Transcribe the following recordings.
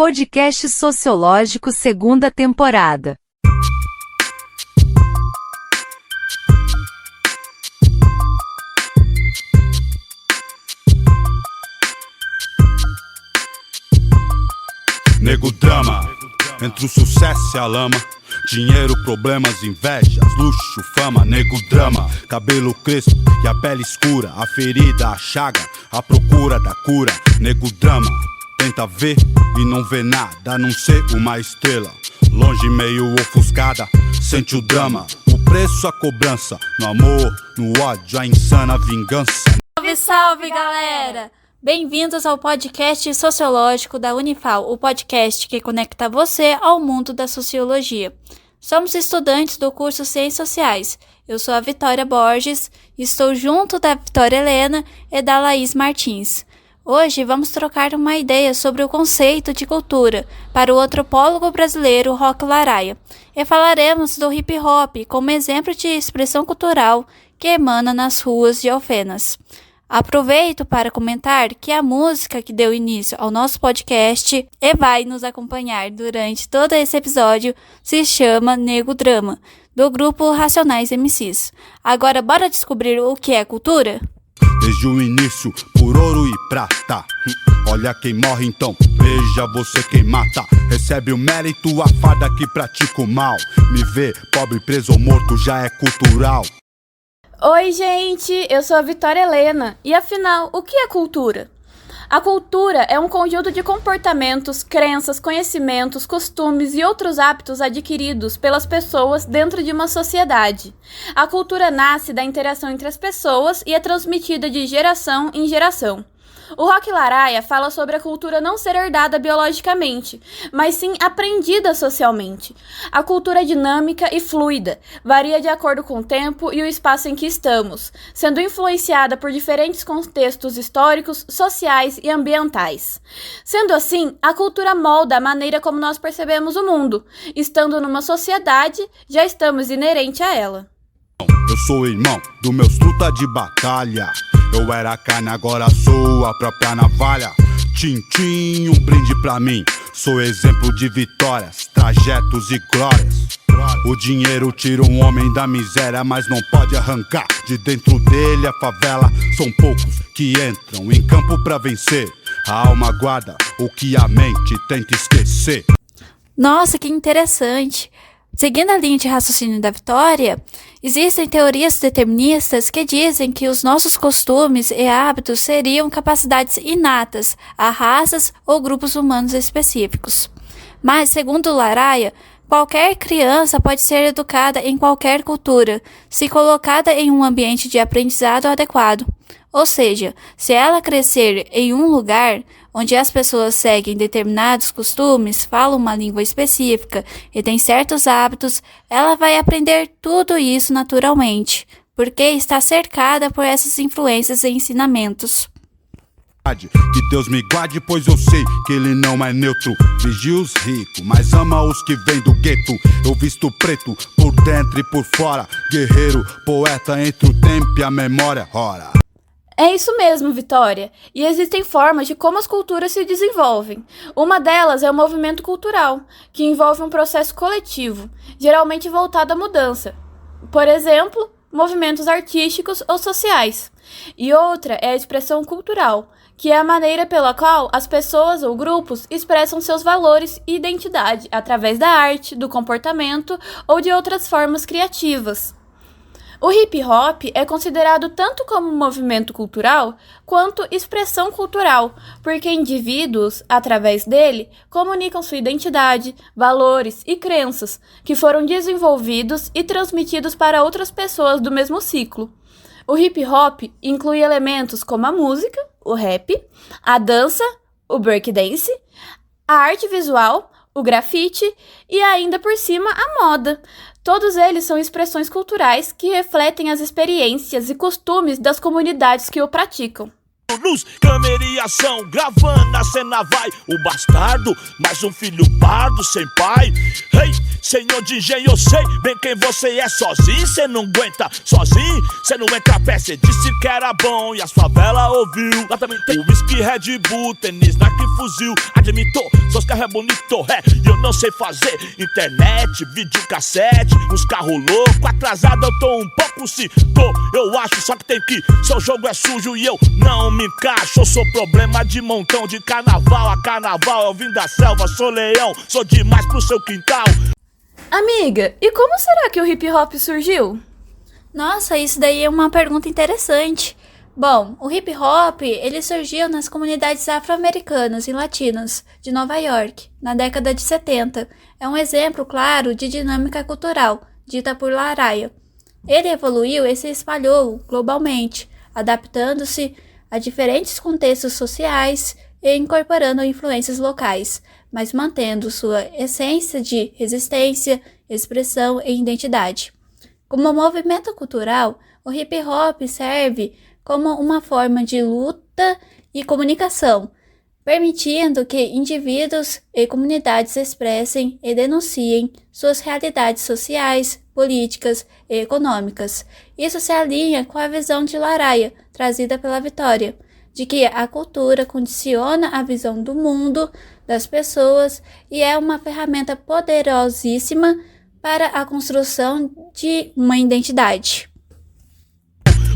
Podcast Sociológico, segunda temporada. Nego drama, entre o sucesso e a lama. Dinheiro, problemas, invejas, luxo, fama. Nego drama, cabelo crespo e a pele escura. A ferida, a chaga, a procura da cura. Nego drama, tenta ver e não vê nada, a não ser uma estrela longe, meio ofuscada, sente o drama. O preço, a cobrança, no amor, no ódio, a insana vingança. Salve, salve, galera! Bem-vindos ao podcast sociológico da Unifal, o podcast que conecta você ao mundo da sociologia. Somos estudantes do curso Ciências Sociais. Eu sou a Vitória Borges, estou junto da Vitória Helena e da Laís Martins. Hoje vamos trocar uma ideia sobre o conceito de cultura para o antropólogo brasileiro Roque Laraia e falaremos do hip hop como exemplo de expressão cultural que emana nas ruas de Alfenas. Aproveito para comentar que a música que deu início ao nosso podcast e vai nos acompanhar durante todo esse episódio se chama Nego Drama, do grupo Racionais MCs. Agora bora descobrir o que é cultura? Desde o início, por ouro e prata. Olha quem morre então, veja você quem mata. Recebe o mérito, a farda que pratica o mal. Me vê, pobre, preso ou morto, já é cultural. Oi, gente, eu sou a Vitória Helena. E afinal, o que é cultura? A cultura é um conjunto de comportamentos, crenças, conhecimentos, costumes e outros hábitos adquiridos pelas pessoas dentro de uma sociedade. A cultura nasce da interação entre as pessoas e é transmitida de geração em geração. O Roque Laraia fala sobre a cultura não ser herdada biologicamente, mas sim aprendida socialmente. A cultura é dinâmica e fluida, varia de acordo com o tempo e o espaço em que estamos, sendo influenciada por diferentes contextos históricos, sociais e ambientais. Sendo assim, a cultura molda a maneira como nós percebemos o mundo. Estando numa sociedade, já estamos inerente a ela. Eu sou irmão dos meus truta de batalha. Eu era carne, agora sou a própria navalha. Tchim, um brinde pra mim. Sou exemplo de vitórias, trajetos e glórias. O dinheiro tira um homem da miséria, mas não pode arrancar de dentro dele a favela. São poucos que entram em campo pra vencer. A alma guarda o que a mente tenta esquecer. Nossa, que interessante! Seguindo a linha de raciocínio da Vitória, existem teorias deterministas que dizem que os nossos costumes e hábitos seriam capacidades inatas a raças ou grupos humanos específicos. Mas, segundo Laraia, qualquer criança pode ser educada em qualquer cultura, se colocada em um ambiente de aprendizado adequado. Ou seja, se ela crescer em um lugar onde as pessoas seguem determinados costumes, falam uma língua específica e têm certos hábitos, ela vai aprender tudo isso naturalmente, porque está cercada por essas influências e ensinamentos. Que Deus me guarde, pois eu sei que ele não é neutro. Vigia os ricos, mas ama os que vêm do gueto. Eu visto preto, por dentro e por fora. Guerreiro, poeta entre o tempo e a memória. Ora. É isso mesmo, Vitória. E existem formas de como as culturas se desenvolvem. Uma delas é o movimento cultural, que envolve um processo coletivo, geralmente voltado à mudança. Por exemplo, movimentos artísticos ou sociais. E outra é a expressão cultural, que é a maneira pela qual as pessoas ou grupos expressam seus valores e identidade através da arte, do comportamento ou de outras formas criativas. O hip hop é considerado tanto como movimento cultural quanto expressão cultural, porque indivíduos, através dele, comunicam sua identidade, valores e crenças, que foram desenvolvidos e transmitidos para outras pessoas do mesmo ciclo. O hip hop inclui elementos como a música, o rap, a dança, o breakdance, a arte visual, o grafite e ainda por cima a moda. Todos eles são expressões culturais que refletem as experiências e costumes das comunidades que o praticam. Luz, câmera e ação, gravando a cena vai. O bastardo, mais um filho pardo sem pai. Ei, senhor de engenho, eu sei bem quem você é. Sozinho cê não aguenta, sozinho cê não entra a pé. Cê disse que era bom e as favelas ouviu. Lá também tem o whisky, Red Bull, tênis, Nike, fuzil. Admito, seus carros é bonito, e eu não sei fazer internet, videocassete, uns carros loucos. Atrasado eu tô um pouco, se tô, eu acho. Só que tem que, seu jogo é sujo e eu não me encaixo. Eu sou problema de montão, de carnaval a carnaval. Eu vim da selva, sou leão, sou demais pro seu quintal. Amiga, e como será que o hip hop surgiu? Nossa, isso daí é uma pergunta interessante. Bom, o hip hop, ele surgiu nas comunidades afro-americanas e latinas de Nova York, na década de 70. É um exemplo claro de dinâmica cultural, dita por Laraia. Ele evoluiu e se espalhou globalmente, adaptando-se a diferentes contextos sociais e incorporando influências locais, mas mantendo sua essência de resistência, expressão e identidade. Como movimento cultural, o hip hop serve como uma forma de luta e comunicação, permitindo que indivíduos e comunidades expressem e denunciem suas realidades sociais, políticas e econômicas. Isso se alinha com a visão de Laraia, trazida pela Vitória, de que a cultura condiciona a visão do mundo, das pessoas e é uma ferramenta poderosíssima para a construção de uma identidade.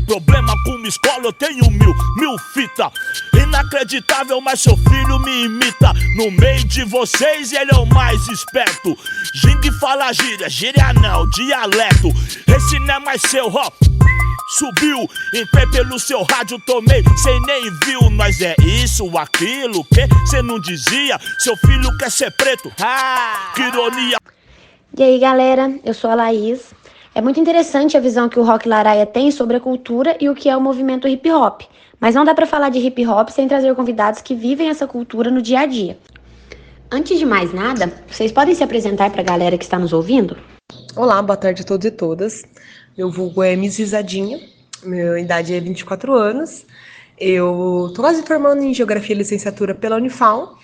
Problema com uma escola, eu tenho mil fita. Inacreditável, mas seu filho me imita. No meio de vocês ele é o mais esperto. Gingue fala gíria, gíria não, dialeto. Esse não é mais seu, ó. Subiu, entrei pelo seu rádio, tomei, cê nem viu. Nós é isso, aquilo, que cê não dizia. Seu filho quer ser preto, que ironia. E aí galera, eu sou a Laís. É muito interessante a visão que o Rock Laraia tem sobre a cultura e o que é o movimento hip hop. Mas não dá pra falar de hip hop sem trazer convidados que vivem essa cultura no dia a dia. Antes de mais nada, vocês podem se apresentar pra galera que está nos ouvindo? Olá, boa tarde a todos e todas. Meu vulgo é Miss Risadinha, minha idade é 24 anos. Eu tô quase formando em Geografia e Licenciatura pela Unifal.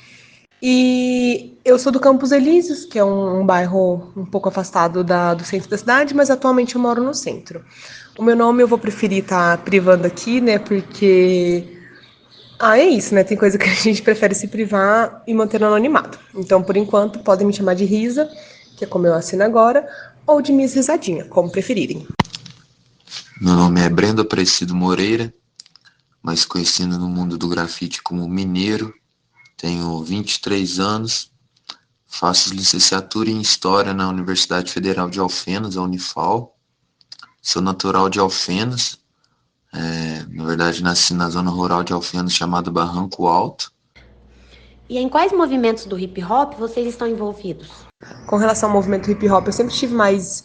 E eu sou do Campos Elíseos, que é um bairro um pouco afastado do centro da cidade, mas atualmente eu moro no centro. O meu nome eu vou preferir estar privando aqui, né, porque... é isso, né, tem coisa que a gente prefere se privar e manter no anonimato. Então, por enquanto, podem me chamar de Risa, que é como eu assino agora, ou de Miss Risadinha, como preferirem. Meu nome é Brendo Aparecido Moreira, mais conhecido no mundo do grafite como Mineiro. Tenho 23 anos, faço licenciatura em História na Universidade Federal de Alfenas, a Unifal. Sou natural de Alfenas, na verdade nasci na zona rural de Alfenas, chamada Barranco Alto. E em quais movimentos do hip hop vocês estão envolvidos? Com relação ao movimento hip hop, eu sempre estive mais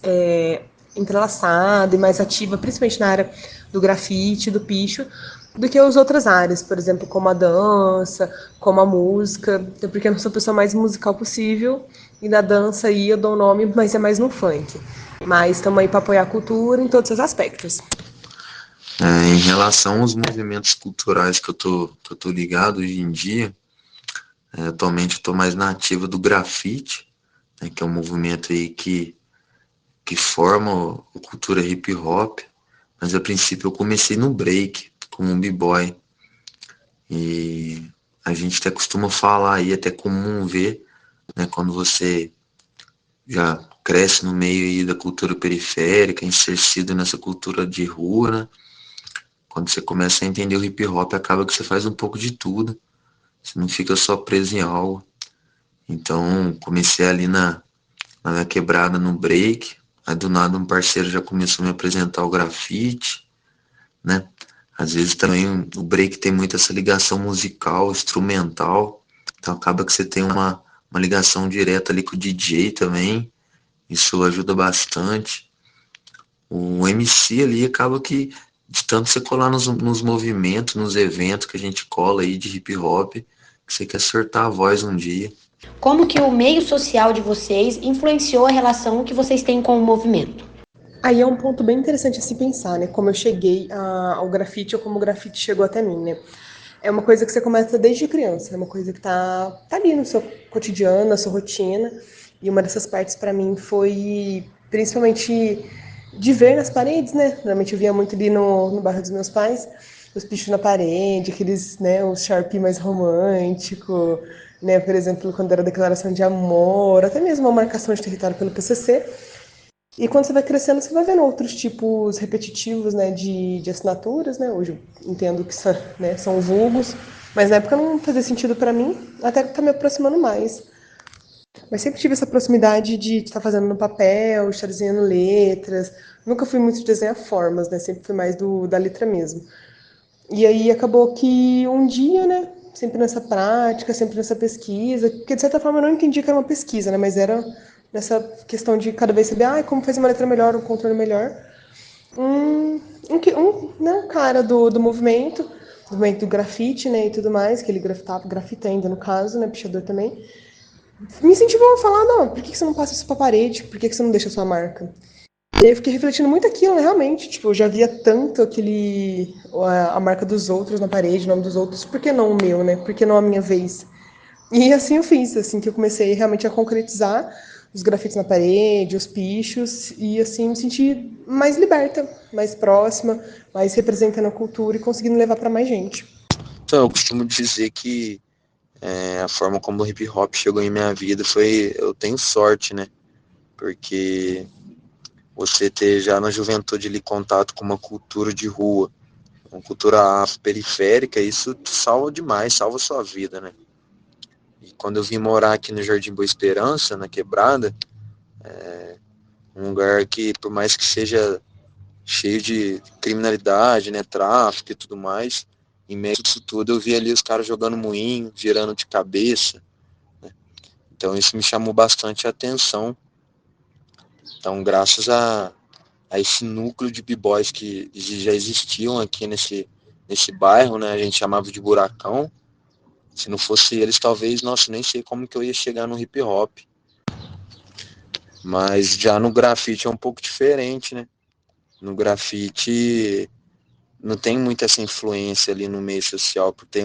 entrelaçada e mais ativa, principalmente na área do grafite, do picho, do que as outras áreas, por exemplo, como a dança, como a música, até porque eu não sou a pessoa mais musical possível, e na dança aí eu dou o nome, mas é mais no funk. Mas estamos aí para apoiar a cultura em todos os aspectos. Em relação aos movimentos culturais que eu tô ligado hoje em dia, atualmente eu estou mais na ativa do grafite, né, que é um movimento aí que forma a cultura hip hop, mas a princípio eu comecei no break, como um b-boy, e a gente até costuma falar aí, até comum ver, né, quando você já cresce no meio aí da cultura periférica, inserido nessa cultura de rua, né, quando você começa a entender o hip hop, acaba que você faz um pouco de tudo, você não fica só preso em algo. Então comecei ali na quebrada, no break, aí do nada um parceiro já começou a me apresentar o grafite, né? Às vezes também o break tem muito essa ligação musical, instrumental, então acaba que você tem uma ligação direta ali com o DJ também, isso ajuda bastante. O MC ali acaba que, de tanto você colar nos movimentos, nos eventos que a gente cola aí de hip hop, que você quer soltar a voz um dia. Como que o meio social de vocês influenciou a relação que vocês têm com o movimento? Aí é um ponto bem interessante a se pensar, né? Como eu cheguei ao grafite ou como o grafite chegou até mim, né? É uma coisa que você começa desde criança, é uma coisa que tá ali no seu cotidiano, na sua rotina. E uma dessas partes para mim foi principalmente de ver nas paredes, né? Normalmente eu via muito ali no bairro dos meus pais, os pichos na parede, aqueles, né, os Sharpie mais romântico, né? Por exemplo, quando era declaração de amor, até mesmo uma marcação de território pelo PCC. E quando você vai crescendo, você vai vendo outros tipos repetitivos, né, de assinaturas, né? Hoje eu entendo que são, né, são vulgos, mas na época não fazia sentido para mim, até que tá me aproximando mais. Mas sempre tive essa proximidade de estar fazendo no papel, estar desenhando letras. Nunca fui muito de desenhar formas, né? Sempre fui mais da letra mesmo. E aí acabou que um dia, né? Sempre nessa prática, sempre nessa pesquisa, porque de certa forma eu não entendi que era uma pesquisa, né? Mas era nessa questão de cada vez saber, como fazer uma letra melhor, um contorno melhor. Um cara do movimento do grafite, né? E tudo mais, que ele grafita ainda no caso, né? Pichador também. Me incentivou a falar, não, por que você não passa isso pra parede? Por que você não deixa a sua marca? E aí eu fiquei refletindo muito aquilo, né, realmente. Tipo, eu já via tanto a marca dos outros na parede, o nome dos outros, por que não o meu, né? Por que não a minha vez? E assim eu fiz, assim que eu comecei realmente a concretizar os grafites na parede, os pichos, e assim me senti mais liberta, mais próxima, mais representando a cultura e conseguindo levar para mais gente. Então, eu costumo dizer que a forma como o hip hop chegou em minha vida eu tenho sorte, né? Porque você ter já na juventude ali contato com uma cultura de rua, uma cultura periférica, isso te salva demais, salva a sua vida, né? E quando eu vim morar aqui no Jardim Boa Esperança, na Quebrada, um lugar que, por mais que seja cheio de criminalidade, né, tráfico e tudo mais, em meio a isso tudo eu vi ali os caras jogando moinho, virando de cabeça, né? Então isso me chamou bastante a atenção. Então, graças a esse núcleo de b-boys que já existiam aqui nesse bairro, né, a gente chamava de Buracão. Se não fosse eles, talvez, nossa, nem sei como que eu ia chegar no hip hop. Mas já no grafite é um pouco diferente, né? No grafite não tem muita essa influência ali no meio social, porque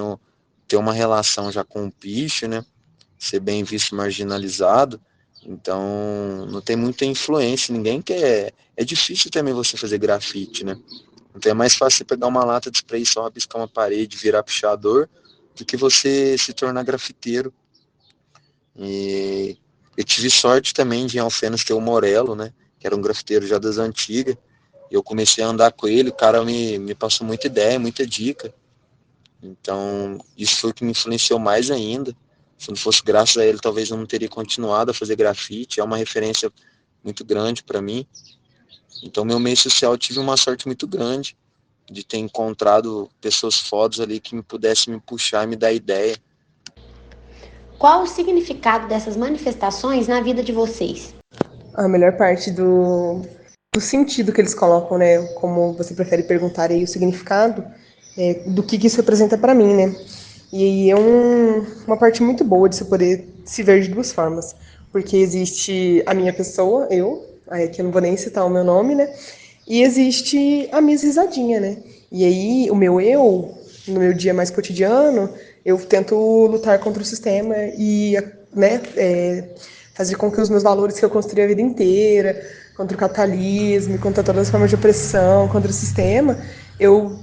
tem uma relação já com o picho, né? Ser bem visto, marginalizado. Então, não tem muita influência, ninguém quer. É difícil também você fazer grafite, né? Então é mais fácil você pegar uma lata de spray só, rabiscar uma parede, virar pichador, do que você se tornar grafiteiro. E eu tive sorte também de em Alfenas ter o Morello, né? Que era um grafiteiro já das antigas. E eu comecei a andar com ele, o cara me passou muita ideia, muita dica. Então, isso foi o que me influenciou mais ainda. Se não fosse graças a ele, talvez eu não teria continuado a fazer grafite. É uma referência muito grande para mim. Então, meu meio social, eu tive uma sorte muito grande de ter encontrado pessoas fodas ali que me pudessem me puxar e me dar ideia. Qual o significado dessas manifestações na vida de vocês? A melhor parte do sentido que eles colocam, né? Como você prefere perguntar aí o significado, do que isso representa para mim, né? E aí é uma parte muito boa de você poder se ver de duas formas. Porque existe a minha pessoa, aí aqui eu não vou nem citar o meu nome, né? E existe a minha risadinha, né? E aí o meu eu, no meu dia mais cotidiano, eu tento lutar contra o sistema e, né, fazer com que os meus valores que eu construí a vida inteira, contra o capitalismo, contra todas as formas de opressão, contra o sistema, eu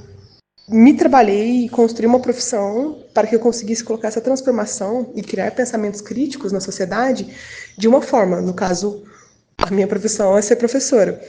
me trabalhei e construí uma profissão para que eu conseguisse colocar essa transformação e criar pensamentos críticos na sociedade de uma forma. No caso, a minha profissão é ser professora.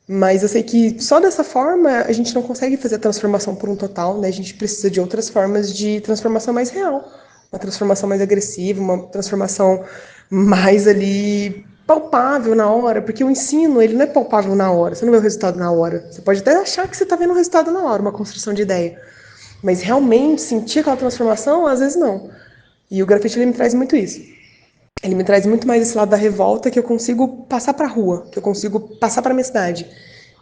Mas eu sei que só dessa forma a gente não consegue fazer a transformação por um total, né? A gente precisa de outras formas de transformação mais real. Uma transformação mais agressiva, uma transformação mais ali palpável na hora, porque o ensino, ele não é palpável na hora, você não vê o resultado na hora. Você pode até achar que você está vendo o resultado na hora, uma construção de ideia. Mas realmente sentir aquela transformação, às vezes não. E o grafite, ele me traz muito isso. Ele me traz muito mais esse lado da revolta, que eu consigo passar para a rua, que eu consigo passar para a minha cidade.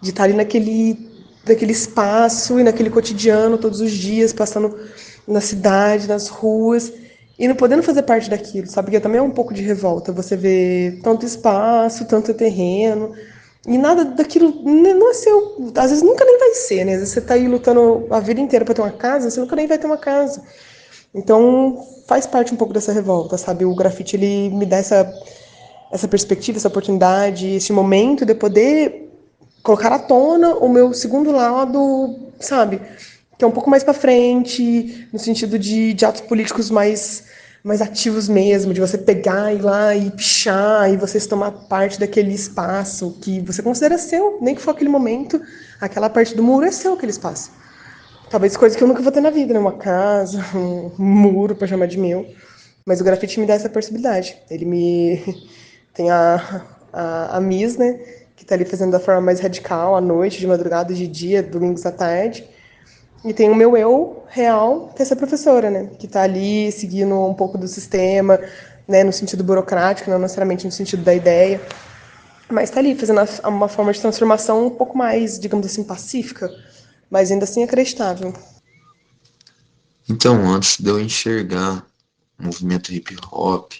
De estar ali naquele espaço e naquele cotidiano, todos os dias, passando na cidade, nas ruas, e não podendo fazer parte daquilo, sabe? Porque também é um pouco de revolta. Você vê tanto espaço, tanto terreno, e nada daquilo não é seu. Às vezes nunca nem vai ser, né? Às vezes você tá aí lutando a vida inteira para ter uma casa, você nunca nem vai ter uma casa. Então faz parte um pouco dessa revolta, sabe? O grafite, ele me dá essa perspectiva, essa oportunidade, esse momento de poder colocar à tona o meu segundo lado, sabe? Que é um pouco mais para frente, no sentido de atos políticos mais ativos mesmo, de você pegar e ir lá e pichar, e você tomar parte daquele espaço que você considera seu, nem que for aquele momento, aquela parte do muro é seu, aquele espaço. Talvez coisa que eu nunca vou ter na vida, né? Uma casa, um muro para chamar de meu. Mas o grafite me dá essa possibilidade. Ele me... Tem a Miss, né? Que tá ali fazendo da forma mais radical, à noite, de madrugada, de dia, domingos à tarde. E tem o meu eu real, que é essa professora, né? Que tá ali seguindo um pouco do sistema, né? No sentido burocrático, não necessariamente no sentido da ideia. Mas tá ali fazendo uma forma de transformação um pouco mais, digamos assim, pacífica, mas ainda assim acreditável. Então, antes de eu enxergar o movimento hip hop,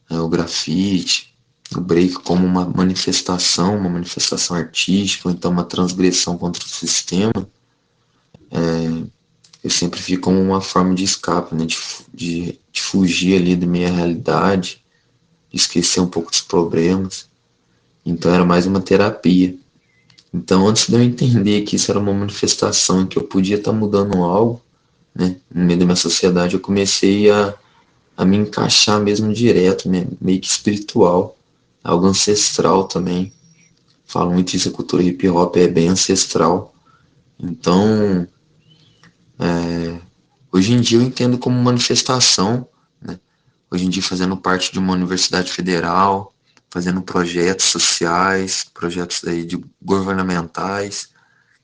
o grafite, o break como uma manifestação artística, ou então uma transgressão contra o sistema, eu sempre vi como uma forma de escape, né, de fugir ali da minha realidade, de esquecer um pouco dos problemas. Então era mais uma terapia. Então, antes de eu entender que isso era uma manifestação, que eu podia estar mudando algo, né, no meio da minha sociedade, eu comecei a me encaixar mesmo direto, né, meio que espiritual, algo ancestral também. Falo muito isso, a cultura hip hop é bem ancestral. Então, hoje em dia eu entendo como manifestação, né? Hoje em dia fazendo parte de uma universidade federal, fazendo projetos sociais, projetos aí governamentais.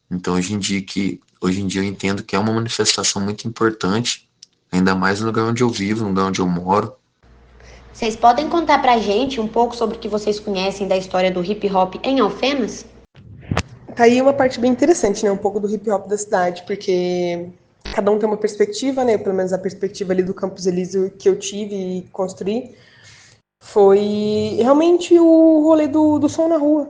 Então hoje em dia eu entendo que é uma manifestação muito importante, ainda mais no lugar onde eu vivo, no lugar onde eu moro. Vocês podem contar pra gente um pouco sobre o que vocês conhecem da história do hip hop em Alfenas? Tá aí uma parte bem interessante, né? Um pouco do hip hop da cidade, porque cada um tem uma perspectiva, né? Pelo menos a perspectiva ali do Campos Elísio que eu tive e construí foi realmente o rolê do som na rua,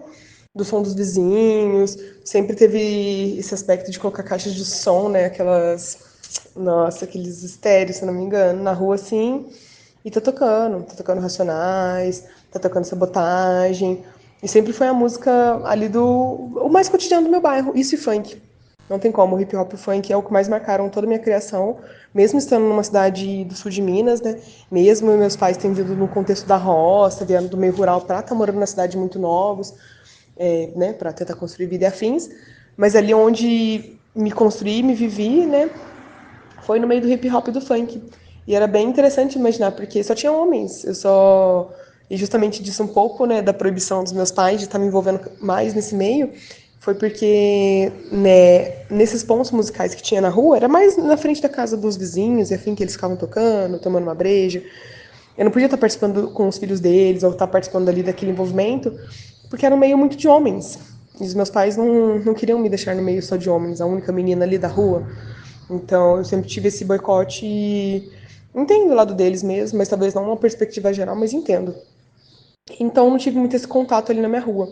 do som dos vizinhos. Sempre teve esse aspecto de colocar caixas de som, né? Aqueles estéreos, se eu não me engano, na rua assim. E tá tocando Racionais, tá tocando Sabotagem. E sempre foi a música ali o mais cotidiano do meu bairro, isso e funk. Não tem como, o hip hop e o funk é o que mais marcaram toda a minha criação, mesmo estando numa cidade do sul de Minas, né? Mesmo meus pais tendo vindo no contexto da roça, vieram do meio rural para estar morando na cidade muito novos, né? Para tentar construir vida e afins. Mas ali onde me construí, me vivi, né? Foi no meio do hip hop e do funk. E era bem interessante imaginar, porque só tinha homens. E justamente disso um pouco, né, da proibição dos meus pais de estar me envolvendo mais nesse meio, foi porque, né, nesses pontos musicais que tinha na rua, era mais na frente da casa dos vizinhos, e afim que eles ficavam tocando, tomando uma breja. Eu não podia estar participando com os filhos deles, ou estar participando ali daquele envolvimento, porque era um meio muito de homens. E os meus pais não queriam me deixar no meio só de homens, a única menina ali da rua. Então, eu sempre tive esse boicote e entendo o lado deles mesmo, mas talvez não uma perspectiva geral, mas entendo. Então, não tive muito esse contato ali na minha rua.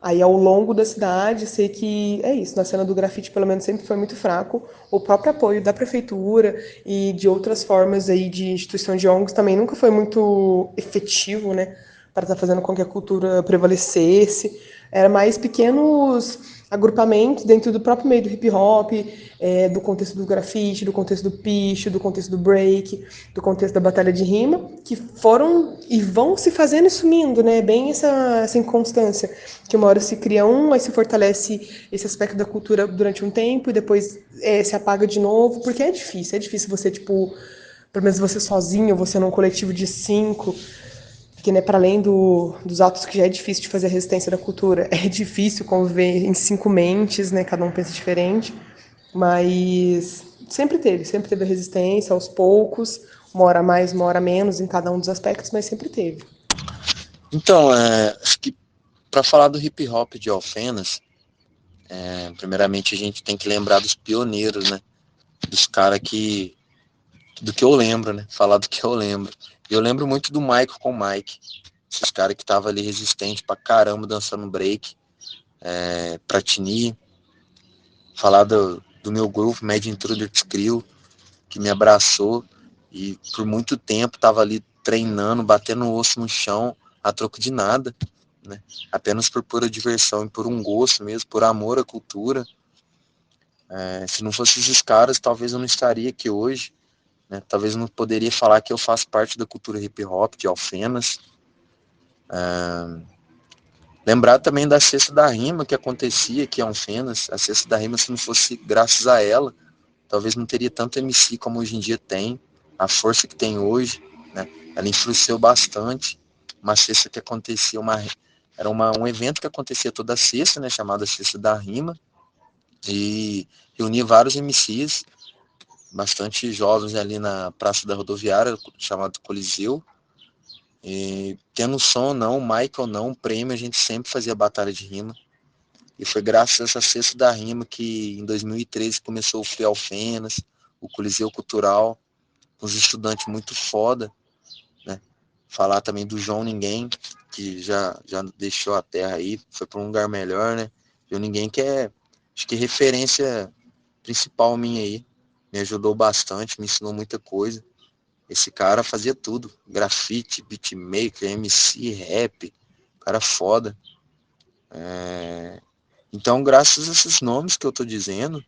Aí, ao longo da cidade, sei que é isso, na cena do grafite, pelo menos, sempre foi muito fraco. O próprio apoio da prefeitura e de outras formas aí de instituições de ONGs também nunca foi muito efetivo, né, para estar fazendo com que a cultura prevalecesse. Era mais pequenos agrupamentos dentro do próprio meio do hip hop, do contexto do grafite, do contexto do picho, do contexto do break, do contexto da batalha de rima, que foram e vão se fazendo e sumindo, né? Bem essa inconstância, que uma hora se cria aí se fortalece esse aspecto da cultura durante um tempo e depois se apaga de novo, porque é difícil você, tipo, pelo menos você sozinho, você num coletivo de 5, porque, né, para além dos atos que já é difícil de fazer a resistência da cultura, é difícil conviver em 5 mentes, né, cada um pensa diferente, mas sempre teve a resistência aos poucos, uma hora mais, uma hora menos em cada um dos aspectos, mas sempre teve. Então, acho que para falar do hip hop de Alfenas, primeiramente a gente tem que lembrar dos pioneiros, né, dos caras do que eu lembro, né, falar do que eu lembro. Eu lembro muito do Michael com o Mike, esses caras que estavam ali resistentes pra caramba, dançando break, Pratini, falar do meu grupo, Mad Intruders Crew, que me abraçou e por muito tempo tava ali treinando, batendo o osso no chão, a troco de nada, né? Apenas por pura diversão e por um gosto mesmo, por amor à cultura. Se não fossem esses caras, talvez eu não estaria aqui hoje, né? Talvez eu não poderia falar que eu faço parte da cultura hip hop de Alfenas. Lembrar também da Cesta da Rima que acontecia aqui em Alfenas. A Cesta da Rima, se não fosse graças a ela, talvez não teria tanto MC como hoje em dia tem, a força que tem hoje, né? Ela influenciou bastante. Uma cesta que acontecia, um evento que acontecia toda sexta, né, chamada Cesta da Rima, e reunia vários MCs, bastante jovens ali na Praça da Rodoviária, chamado Coliseu. E tendo som ou não, Michael ou não, prêmio, a gente sempre fazia batalha de rima. E foi graças a essa Cesta da Rima que em 2013 começou o Free Alfenas, o Coliseu Cultural, uns estudantes muito foda, né? Falar também do João Ninguém, que já deixou a terra aí, foi para um lugar melhor, né? João Ninguém que é, acho que referência principal minha aí, me ajudou bastante, me ensinou muita coisa. Esse cara fazia tudo, grafite, beatmaker, MC, rap, cara foda. Então, graças a esses nomes que eu tô dizendo,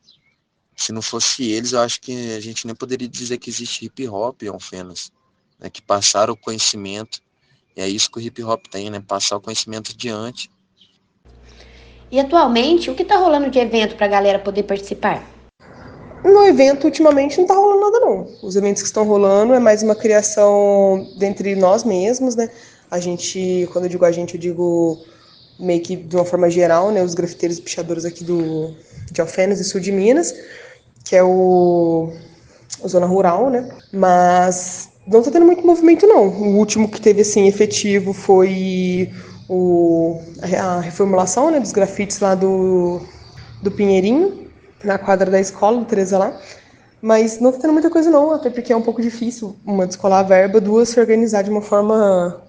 se não fosse eles, eu acho que a gente nem poderia dizer que existe hip hop em Alfenas, né? Que passaram o conhecimento, e é isso que o hip hop tem, né? Passar o conhecimento adiante. E atualmente, o que tá rolando de evento pra galera poder participar? No evento, ultimamente, não tá rolando nada, não. Os eventos que estão rolando é mais uma criação dentre nós mesmos, né? A gente, quando eu digo a gente, eu digo meio que de uma forma geral, né? Os grafiteiros e pichadores aqui de Alfenas e sul de Minas, que é a zona rural, né? Mas não tá tendo muito movimento, não. O último que teve, assim, efetivo foi a reformulação, né, dos grafites lá do Pinheirinho, na quadra da escola, do Teresa lá. Mas não tá tendo muita coisa, não, até porque é um pouco difícil, uma, descolar a verba, duas, se organizar de uma forma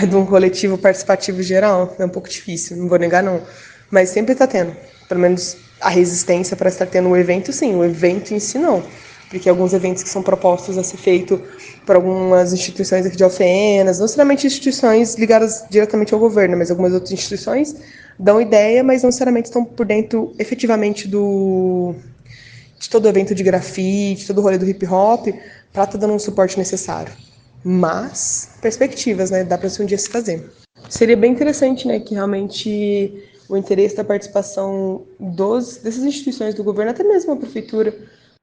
de um coletivo participativo geral. É um pouco difícil, não vou negar, não. Mas sempre tá tendo. Pelo menos a resistência para estar tendo o evento, sim. O evento em si, não. Porque alguns eventos que são propostos a ser feito por algumas instituições aqui de Alfenas, não necessariamente instituições ligadas diretamente ao governo, mas algumas outras instituições dão ideia, mas não necessariamente estão por dentro efetivamente de todo o evento de grafite, todo o rolê do hip hop, para estar dando um suporte necessário. Mas, perspectivas, né? Dá para um dia se fazer. Seria bem interessante, né, que realmente o interesse da participação dessas instituições do governo, até mesmo a prefeitura,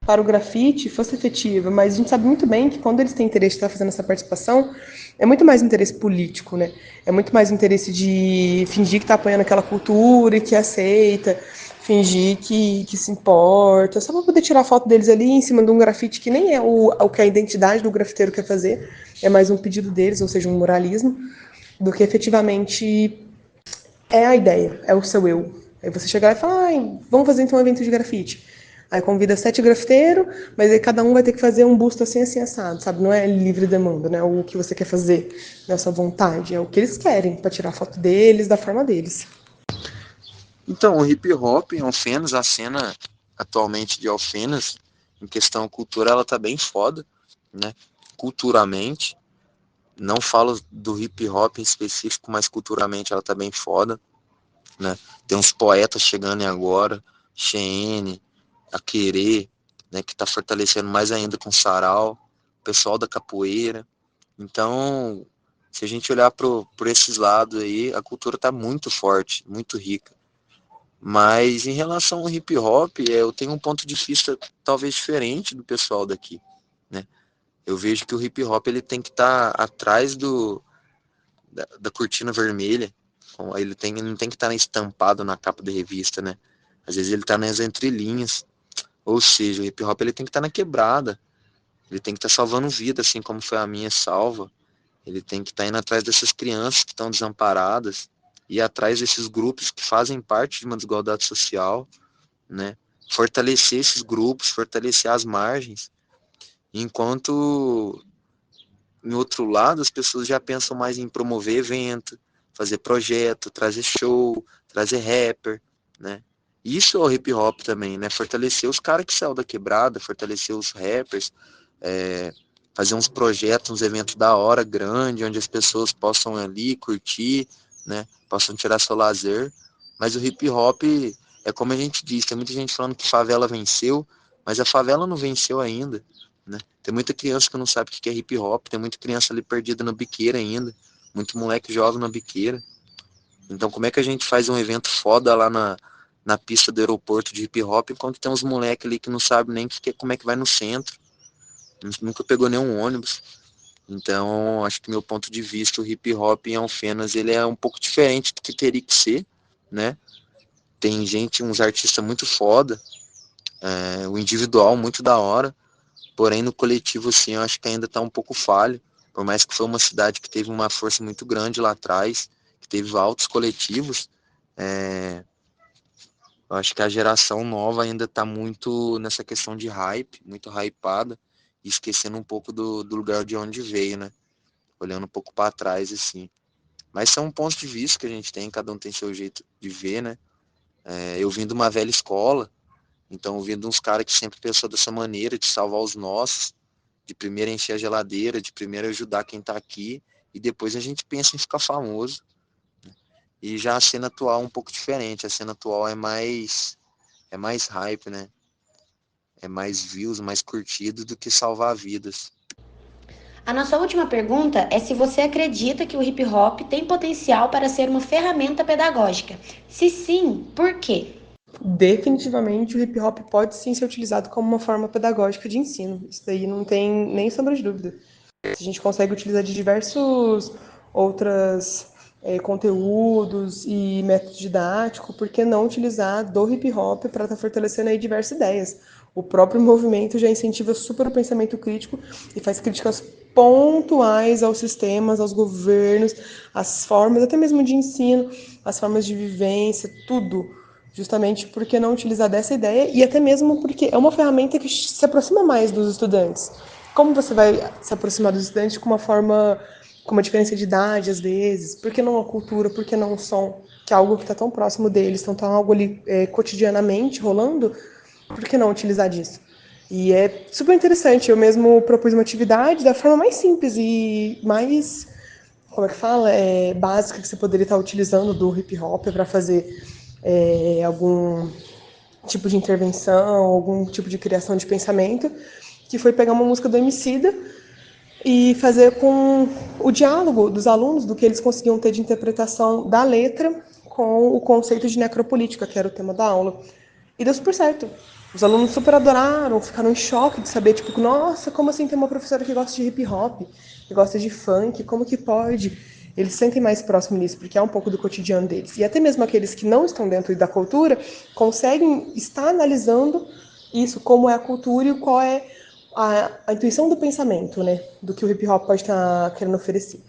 para o grafite fosse efetiva, mas a gente sabe muito bem que quando eles têm interesse de estar fazendo essa participação, é muito mais interesse político, né? É muito mais interesse de fingir que está apoiando aquela cultura e que aceita, fingir que se importa, só para poder tirar foto deles ali em cima de um grafite que nem é o que a identidade do grafiteiro quer fazer, é mais um pedido deles, ou seja, um moralismo, do que efetivamente é a ideia, é o seu eu. Aí você chega lá e fala, vamos fazer então um evento de grafite. Aí convida 7 grafiteiros, mas aí cada um vai ter que fazer um busto assim, assim, assado, sabe? Não é livre demanda, né? O que você quer fazer, não é sua vontade, é o que eles querem, para tirar foto deles, da forma deles. Então, o hip hop em Alfenas, a cena atualmente de Alfenas, em questão cultura, ela tá bem foda, né? Culturalmente, não falo do hip hop em específico, mas culturalmente ela tá bem foda, né? Tem uns poetas chegando agora, Sheene, a Querer, né, que está fortalecendo mais ainda com o Sarau, o pessoal da capoeira. Então, se a gente olhar por esses lados aí, a cultura está muito forte, muito rica. Mas em relação ao hip hop, eu tenho um ponto de vista talvez diferente do pessoal daqui, né? Eu vejo que o hip hop ele tem que estar atrás da cortina vermelha. Ele não tem que estar estampado na capa da revista, né? Às vezes ele está nas entrelinhas. Ou seja, o hip hop ele tem que estar na quebrada, ele tem que estar salvando vida, assim como foi a minha salva. Ele tem que estar indo atrás dessas crianças que estão desamparadas, e atrás desses grupos que fazem parte de uma desigualdade social, né? Fortalecer esses grupos, fortalecer as margens, enquanto em outro lado as pessoas já pensam mais em promover evento, fazer projeto, trazer show, trazer rapper, né? Isso é o hip hop também, né? Fortalecer os caras que saíram da quebrada, fortalecer os rappers, fazer uns projetos, uns eventos da hora, grande, onde as pessoas possam ali curtir, né, possam tirar seu lazer. Mas o hip hop, é como a gente diz, tem muita gente falando que favela venceu, mas a favela não venceu ainda, né? Tem muita criança que não sabe o que é hip hop, tem muita criança ali perdida na biqueira ainda, muito moleque jovem na biqueira. Então como é que a gente faz um evento foda lá na pista do aeroporto de hip hop, enquanto tem uns moleques ali que não sabem nem como é que vai no centro, nunca pegou nenhum ônibus. Então acho que meu ponto de vista, o hip hop em Alfenas, ele é um pouco diferente do que teria que ser, né? Tem gente, uns artistas muito foda, o individual muito da hora, porém no coletivo, assim, eu acho que ainda tá um pouco falho, por mais que foi uma cidade que teve uma força muito grande lá atrás, que teve altos coletivos, eu acho que a geração nova ainda tá muito nessa questão de hype, muito hypada, e esquecendo um pouco do lugar de onde veio, né? Olhando um pouco para trás, assim. Mas são pontos de vista que a gente tem, cada um tem seu jeito de ver, né? Eu vim de uma velha escola, então eu vim de uns caras que sempre pensou dessa maneira, de salvar os nossos, de primeiro encher a geladeira, de primeiro ajudar quem tá aqui, e depois a gente pensa em ficar famoso. E já a cena atual é um pouco diferente, a cena atual é mais hype, né? É mais views, mais curtido do que salvar vidas. A nossa última pergunta é se você acredita que o hip hop tem potencial para ser uma ferramenta pedagógica. Se sim, por quê? Definitivamente o hip hop pode sim ser utilizado como uma forma pedagógica de ensino. Isso daí não tem nem sombra de dúvida. A gente consegue utilizar de diversos outros conteúdos e métodos didáticos, por que não utilizar do hip hop para estar fortalecendo aí diversas ideias? O próprio movimento já incentiva super o pensamento crítico e faz críticas pontuais aos sistemas, aos governos, às formas até mesmo de ensino, às formas de vivência, tudo. Justamente porque não utilizar dessa ideia e até mesmo porque é uma ferramenta que se aproxima mais dos estudantes. Como você vai se aproximar dos estudantes com uma diferença de idade, às vezes? Por que não a cultura? Por que não o som? Que é algo que está tão próximo deles, tão algo ali cotidianamente rolando. Por que não utilizar disso? E é super interessante. Eu mesmo propus uma atividade da forma mais simples e mais, como é que fala? Básica que você poderia estar utilizando do hip hop para fazer algum tipo de intervenção, algum tipo de criação de pensamento, que foi pegar uma música do Emicida e fazer com o diálogo dos alunos, do que eles conseguiam ter de interpretação da letra com o conceito de necropolítica, que era o tema da aula. E deu super certo. Os alunos super adoraram, ficaram em choque de saber, tipo, nossa, como assim tem uma professora que gosta de hip hop, que gosta de funk, como que pode? Eles se sentem mais próximos nisso, porque é um pouco do cotidiano deles. E até mesmo aqueles que não estão dentro da cultura conseguem estar analisando isso, como é a cultura e qual é a intuição do pensamento, né? Do que o hip hop pode estar querendo oferecer.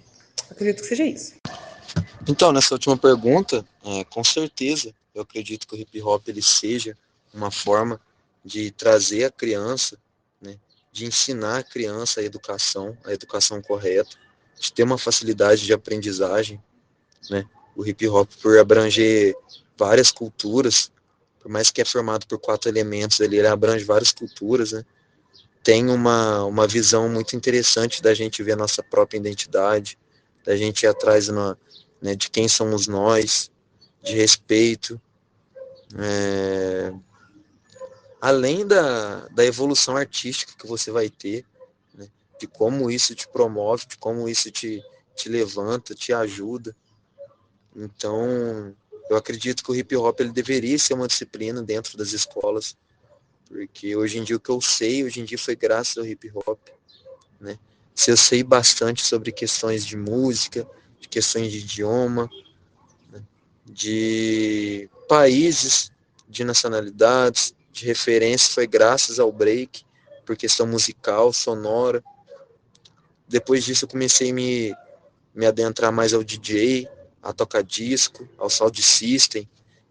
Acredito que seja isso. Então, nessa última pergunta, com certeza, eu acredito que o hip hop ele seja uma forma de trazer a criança, né, de ensinar a criança a educação correta, de ter uma facilidade de aprendizagem, né? O hip hop, por abranger várias culturas, por mais que é formado por 4 elementos, ele abrange várias culturas, né? Tem uma visão muito interessante da gente ver a nossa própria identidade, da gente ir atrás né, de quem somos nós, de respeito, além da evolução artística que você vai ter, né, de como isso te promove, de como isso te levanta, te ajuda. Então, eu acredito que o hip hop ele deveria ser uma disciplina dentro das escolas, porque hoje em dia o que eu sei, hoje em dia foi graças ao hip hop, né? Se eu sei bastante sobre questões de música, de questões de idioma, né, de países, de nacionalidades, de referência, foi graças ao break, por questão musical, sonora. Depois disso eu comecei a me adentrar mais ao DJ, a tocar disco, ao sound system.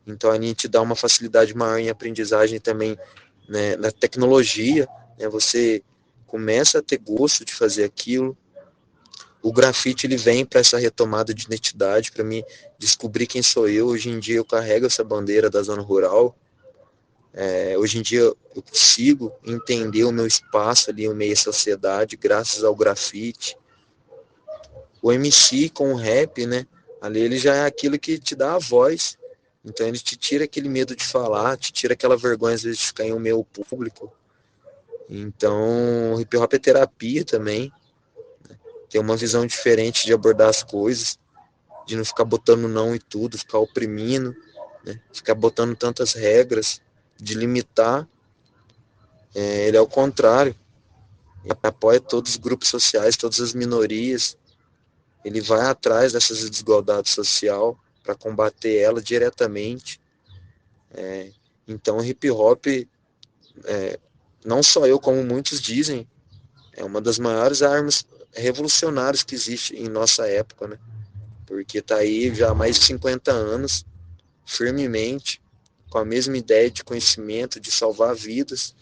Então a gente dá uma facilidade maior em aprendizagem também, né, na tecnologia, né, você começa a ter gosto de fazer aquilo. O grafite ele vem para essa retomada de identidade, para mim descobrir quem sou eu. Hoje em dia eu carrego essa bandeira da zona rural, Hoje em dia eu consigo entender o meu espaço ali no meio da sociedade graças ao grafite. O MC com o rap, né? Ali ele já é aquilo que te dá a voz. Então ele te tira aquele medo de falar, te tira aquela vergonha às vezes de ficar em um meio público. Então o hip hop é terapia também. Né? Tem uma visão diferente de abordar as coisas, de não ficar botando não e tudo, ficar oprimindo, né? Ficar botando tantas regras, de limitar. Ele é o contrário. Ele apoia todos os grupos sociais, todas as minorias. Ele vai atrás dessas desigualdades sociais para combater ela diretamente. Então o hip hop, não só eu, como muitos dizem, é uma das maiores armas revolucionárias que existe em nossa época, né? Porque está aí já há mais de 50 anos, firmemente, com a mesma ideia de conhecimento, de salvar vidas.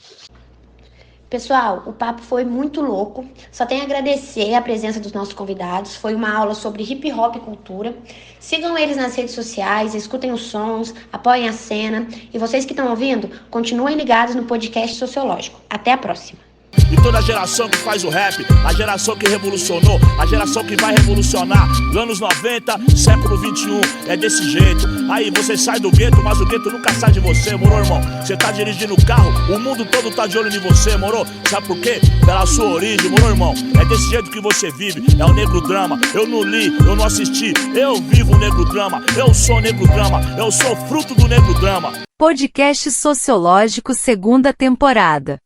Pessoal, o papo foi muito louco. Só tenho a agradecer a presença dos nossos convidados. Foi uma aula sobre hip hop e cultura. Sigam eles nas redes sociais, escutem os sons, apoiem a cena. E vocês que estão ouvindo, continuem ligados no podcast Sociológico. Até a próxima. E toda a geração que faz o rap, a geração que revolucionou, a geração que vai revolucionar, anos 90, século 21, é desse jeito. Aí você sai do gueto, mas o gueto nunca sai de você, moro, irmão? Você tá dirigindo o carro, o mundo todo tá de olho em você, moro? Sabe por quê? Pela sua origem, moro, irmão? É desse jeito que você vive, é o negro drama. Eu não li, eu não assisti, eu vivo o negro drama. Eu sou negro drama, eu sou fruto do negro drama. Podcast Sociológico, segunda temporada.